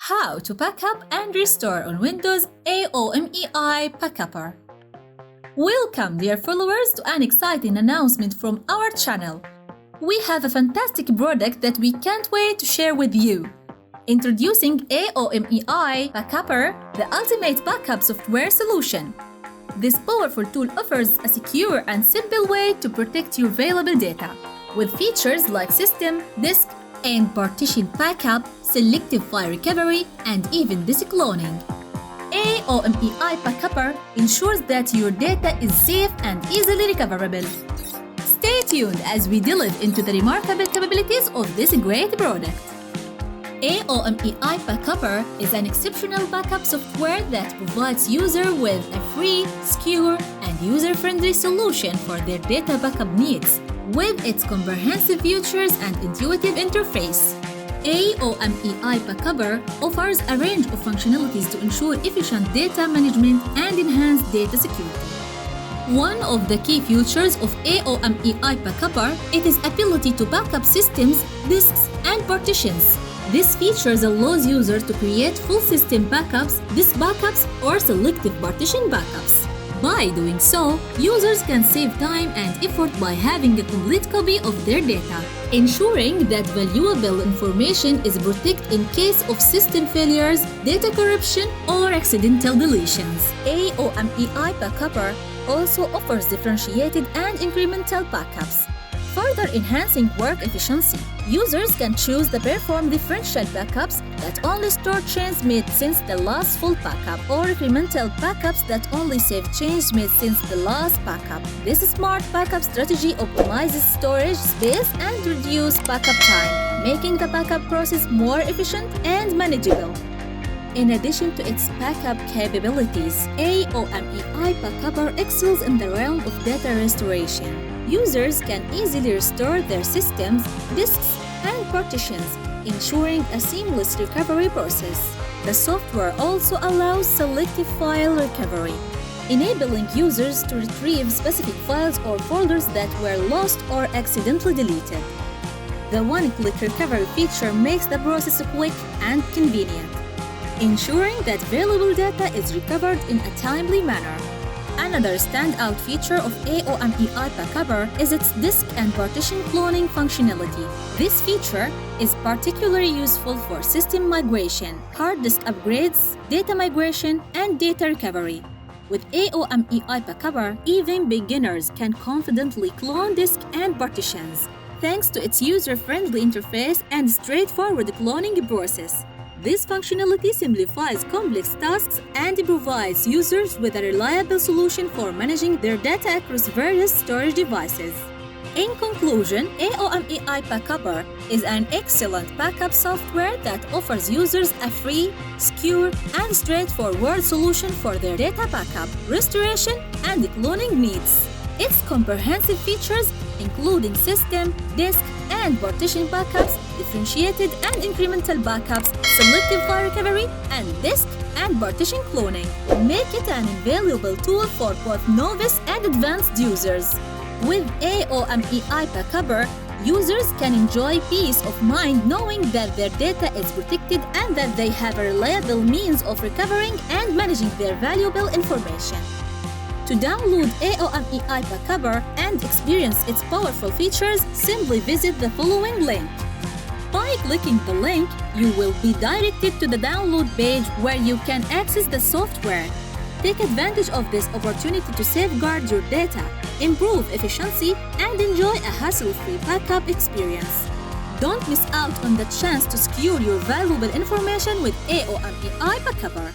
How to backup and restore on Windows AOMEI Backupper. Welcome, dear followers, to an exciting announcement from our channel. We have a fantastic product that we can't wait to share with you. Introducing AOMEI Backupper, the ultimate backup software solution. This powerful tool offers a secure and simple way to protect your valuable data, with features like system, disk, and partition backup, selective file recovery, and even disk cloning. AOMEI Backupper ensures that your data is safe and easily recoverable. Stay tuned as we delve into the remarkable capabilities of this great product. AOMEI Backupper is an exceptional backup software that provides users with a free, secure, and user-friendly solution for their data backup needs. With its comprehensive features and intuitive interface, AOMEI Backupper offers a range of functionalities to ensure efficient data management and enhance data security. One of the key features of AOMEI Backupper is its ability to backup systems, disks, and partitions. This feature allows users to create full system backups, disk backups, or selective partition backups. By doing so, users can save time and effort by having a complete copy of their data, ensuring that valuable information is protected in case of system failures, data corruption, or accidental deletions. AOMEI Backupper also offers differentiated and incremental backups, further enhancing work efficiency. Users can choose to perform differential backups that only store changes made since the last full backup, or incremental backups that only save changes made since the last backup. This smart backup strategy optimizes storage space and reduces backup time, making the backup process more efficient and manageable. In addition to its backup capabilities, AOMEI Backupper excels in the realm of data restoration. Users can easily restore their systems, disks, and partitions, ensuring a seamless recovery process. The software also allows selective file recovery, enabling users to retrieve specific files or folders that were lost or accidentally deleted. The one-click recovery feature makes the process quick and convenient, ensuring that valuable data is recovered in a timely manner. Another standout feature of AOMEI Backupper is its disk and partition cloning functionality. This feature is particularly useful for system migration, hard disk upgrades, data migration, and data recovery. With AOMEI Backupper, even beginners can confidently clone disk and partitions, thanks to its user-friendly interface and straightforward cloning process. This functionality simplifies complex tasks and provides users with a reliable solution for managing their data across various storage devices. In conclusion, AOMEI Backupper is an excellent backup software that offers users a free, secure, and straightforward solution for their data backup, restoration, and cloning needs. Its comprehensive features, including system, disk, and partition backups, differentiated and incremental backups, selective file recovery, and disk and partition cloning, make it an invaluable tool for both novice and advanced users. With AOMEI Backupper, users can enjoy peace of mind knowing that their data is protected and that they have a reliable means of recovering and managing their valuable information. To download AOMEI Backupper and experience its powerful features, simply visit the following link. By clicking the link, you will be directed to the download page where you can access the software. Take advantage of this opportunity to safeguard your data, improve efficiency, and enjoy a hassle-free backup experience. Don't miss out on the chance to secure your valuable information with AOMEI Backupper.